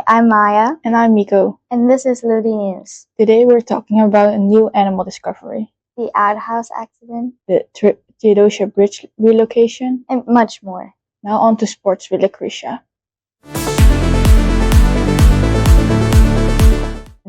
I'm Maya. And I'm Miko. And this is Lutie News. Today we're talking about a new animal discovery. The outhouse accident. The Theodosia bridge relocation. And much more. Now on to sports with Lucretia.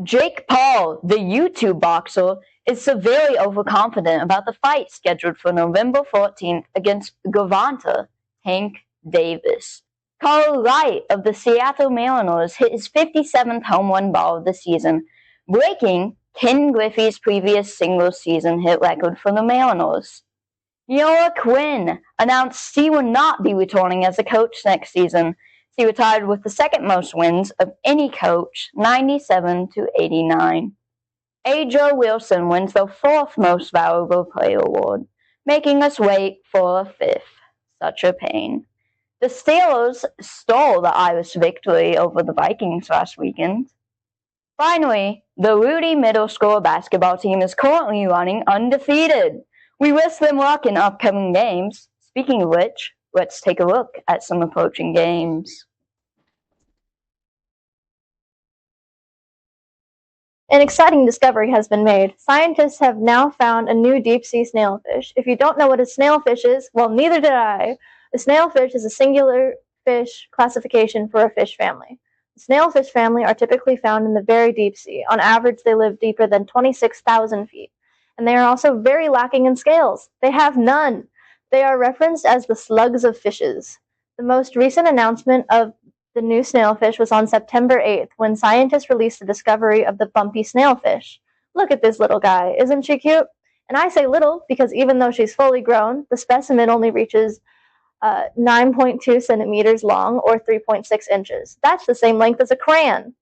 Jake Paul, the YouTube boxer, is severely overconfident about the fight scheduled for November 14th against Gervonta Tank Davis. Carl Wright of the Seattle Mariners hit his 57th home run ball of the season, breaking Ken Griffey's previous single-season hit record for the Mariners. Noah Quinn announced she will not be returning as a coach next season. She retired with the second most wins of any coach, 97-89. Adrian Wilson wins the fourth most valuable player award, making us wait for a fifth. Such a pain. The Steelers stole the Irish victory over the Vikings last weekend. Finally, the Lutie Middle School basketball team is currently running undefeated. We wish them luck in upcoming games. Speaking of which, let's take a look at some approaching games. An exciting discovery has been made. Scientists have now found a new deep-sea snailfish. If you don't know what a snailfish is, well, neither did I. A snailfish is a singular fish classification for a fish family. The snailfish family are typically found in the very deep sea. On average, they live deeper than 26,000 feet. And they are also very lacking in scales. They have none. They are referenced as the slugs of fishes. The most recent announcement of the new snailfish was on September 8th, when scientists released the discovery of the bumpy snailfish. Look at this little guy. Isn't she cute? And I say little because even though she's fully grown, the specimen only reaches 9.2 centimeters long, or 3.6 inches. That's the same length as a crayon.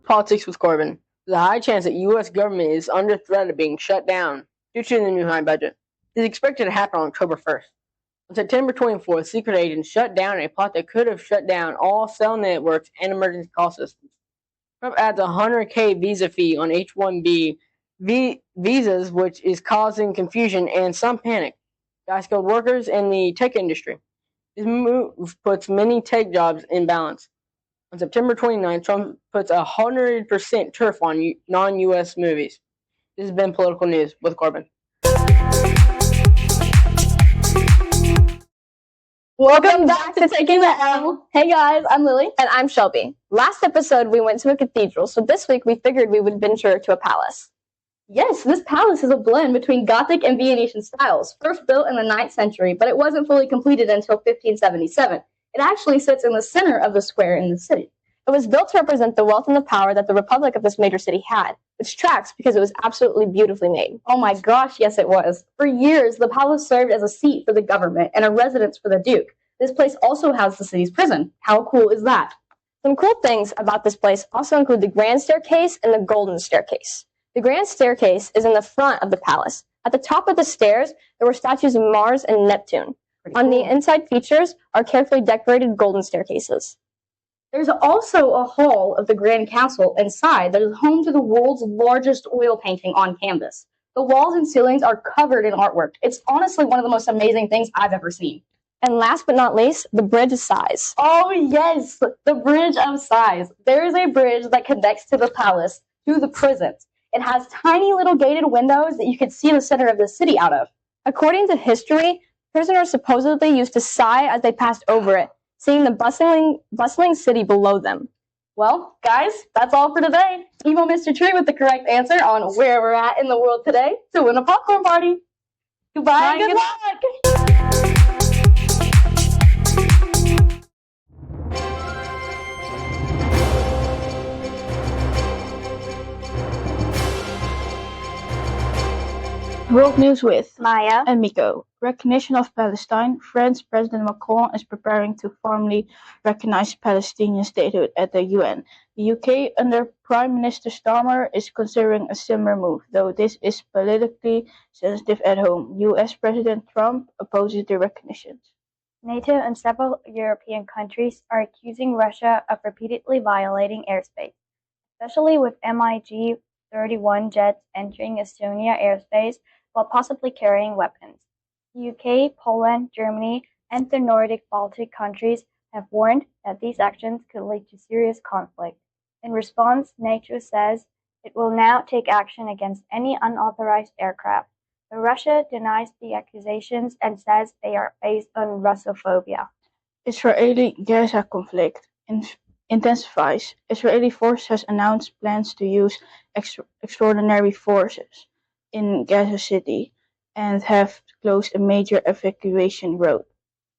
Politics with Corbyn. There's a high chance that U.S. government is under threat of being shut down due to the new high budget. It is expected to happen on October 1st. On September 24th, secret agents shut down a plot that could have shut down all cell networks and emergency call systems. Trump adds a $100K visa fee on H-1B visas, which is causing confusion and some panic by skilled workers in the tech industry. This move puts many tech jobs in balance. On September 29th, Trump puts 100% turf on non-U.S. movies. This has been Political News with Corbyn. Welcome back to Taking the L. Hey guys, I'm Lily. And I'm Shelby. Last episode we went to a cathedral, so this week we figured we would venture to a palace. Yes, this palace is a blend between Gothic and Venetian styles, first built in the 9th century, but it wasn't fully completed until 1577. It actually sits in the center of the square in the city. It was built to represent the wealth and the power that the republic of this major city had, which tracks because it was absolutely beautifully made. Oh my gosh, yes it was. For years, the palace served as a seat for the government and a residence for the duke. This place also housed the city's prison. How cool is that? Some cool things about this place also include the grand staircase and the golden staircase. The grand staircase is in the front of the palace. At the top of the stairs, there were statues of Mars and Neptune. On the inside features are carefully decorated golden staircases. There's also a hall of the Grand Council inside that is home to the world's largest oil painting on canvas. The walls and ceilings are covered in artwork. It's honestly one of the most amazing things I've ever seen. And last but not least, the Bridge of Sighs. Oh yes, the Bridge of Sighs. There is a bridge that connects to the palace to the prisons. It has tiny little gated windows that you can see the center of the city out of. According to history, prisoners supposedly used to sigh as they passed over it, seeing the bustling city below them. Well, guys, that's all for today. Email Mr. Tree with the correct answer on where we're at in the world today to win a popcorn party. Goodbye and good luck! World News with Maya and Miko. Recognition of Palestine. France's President Macron is preparing to formally recognize Palestinian statehood at the UN. The UK, under Prime Minister Starmer, is considering a similar move, though this is politically sensitive at home. US President Trump opposes the recognition. NATO and several European countries are accusing Russia of repeatedly violating airspace, especially with MiG-31 jets entering Estonia airspace while possibly carrying weapons. The UK, Poland, Germany, and the Nordic Baltic countries have warned that these actions could lead to serious conflict. In response, NATO says it will now take action against any unauthorized aircraft, but Russia denies the accusations and says they are based on Russophobia. Israeli-Gaza conflict intensifies. Israeli force has announced plans to use extraordinary forces in Gaza City and have closed a major evacuation route.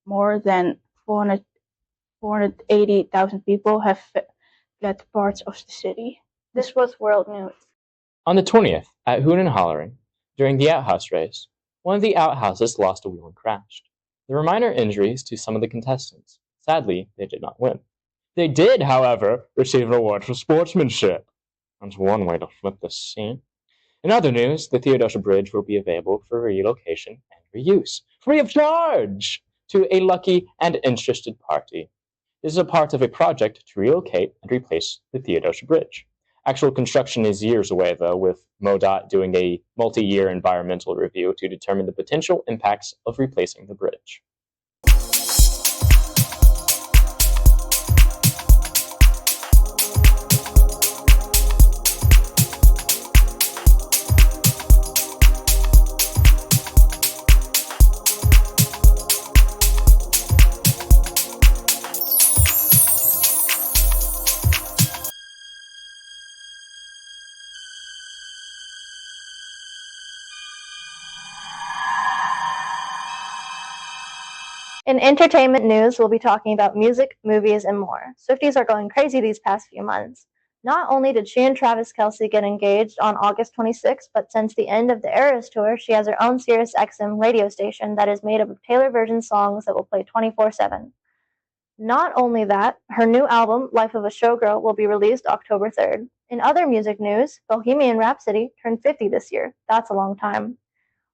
More than 480,000 people have fled parts of the city. This was World News. On the 20th, at Hoon and Hollering, during the outhouse race, one of the outhouses lost a wheel and crashed. There were minor injuries to some of the contestants. Sadly, they did not win. They did, however, receive an award for sportsmanship. That's one way to flip the scene. In other news, the Theodosia Bridge will be available for relocation and reuse, free of charge, to a lucky and interested party. This is a part of a project to relocate and replace the Theodosia Bridge. Actual construction is years away, though, with MoDOT doing a multi-year environmental review to determine the potential impacts of replacing the bridge. In entertainment news, we'll be talking about music, movies, and more. Swifties are going crazy these past few months. Not only did she and Travis Kelce get engaged on August 26th, but since the end of the Eras Tour, she has her own Sirius XM radio station that is made up of Taylor version songs that will play 24/7. Not only that, her new album, Life of a Showgirl, will be released October 3rd. In other music news, Bohemian Rhapsody turned 50 this year. That's a long time.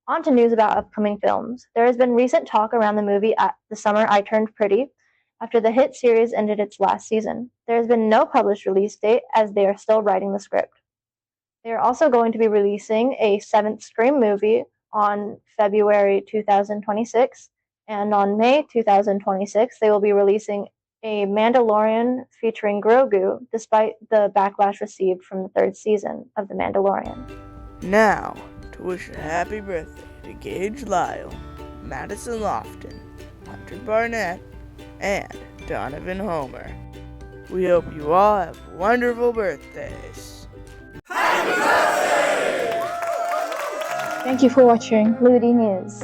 On to news about upcoming films. There has been recent talk around the movie The Summer I Turned Pretty after the hit series ended its last season. There has been no published release date as they are still writing the script. They are also going to be releasing a 7th Scream movie on February 2026, and on May 2026 they will be releasing a Mandalorian featuring Grogu, despite the backlash received from the 3rd season of The Mandalorian. Now, to wish a happy birthday to Gage Lyle, Madison Lofton, Hunter Barnett, and Donovan Homer. We hope you all have wonderful birthdays. Happy birthday! Thank you for watching Lutie News.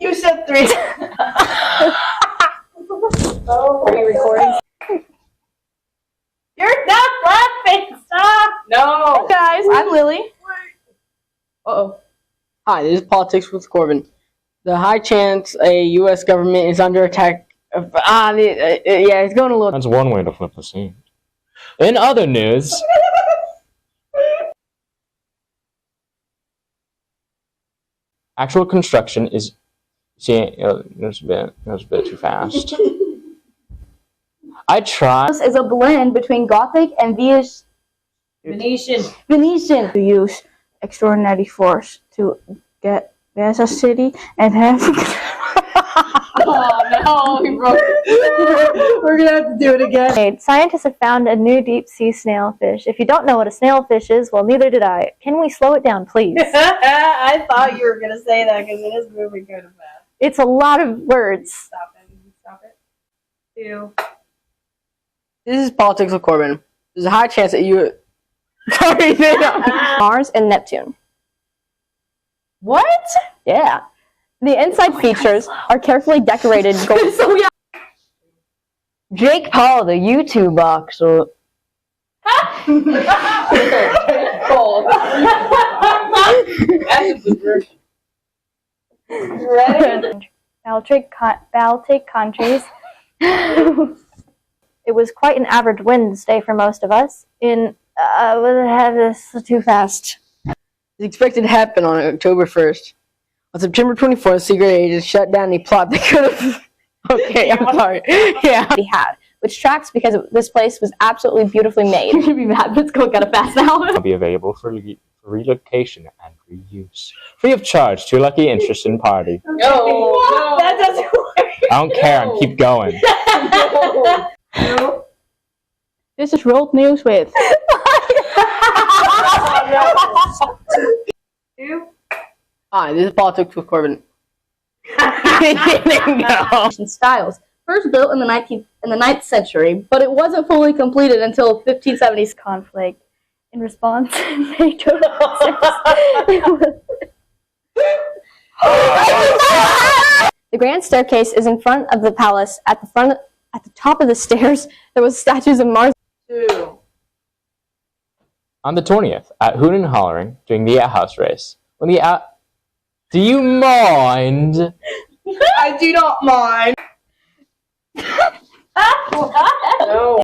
You said 3. Are you recording? You're not laughing! Stop! No! Guys, I'm Lily. Uh-oh. Hi, this is Politics with Corbin. The high chance a U.S. government is under attack. Yeah, it's going a little. That's one way to flip the scene. In other news, actual construction is. See, it was a bit too fast. I tried. This is a blend between Gothic and Venetian. To use extraordinary force to get Gaza City and have. Oh no, we broke it. We're gonna have to do it again. Scientists have found a new deep-sea snailfish. If you don't know what a snailfish is, well, neither did I. Can we slow it down, please? I thought you were going to say that because it is moving kind of fast. It's a lot of words. Stop it. 2. This is Politics with Corbin. There's a high chance that you. Sorry, Mars and Neptune. What? Yeah. The inside features are carefully decorated gold. Jake Paul, the YouTube boxer. Baltic countries. It was quite an average Wednesday for most of us. This too fast. It's expected to happen on October 1st. On September 24th, secret agents shut down a plot that could have... Okay, I'm sorry. Yeah. We had, which tracks because this place was absolutely beautifully made. You're gonna be mad, but it's going kind of fast now. Will be available for relocation and reuse, free of charge to a lucky interested party. No, that doesn't work. I don't care. I'm keep going. No. This is World News with Hi, this is Politics with Corbin. Styles, first built in the 9th century, but it wasn't fully completed until 1570s. Conflict. In response, NATO The grand staircase is in front of the palace. At the top of the stairs, there was statues of Mars. On the 20th, at Hoon and Hollering, during the outhouse race, when the out... Do you mind? I do not mind. No.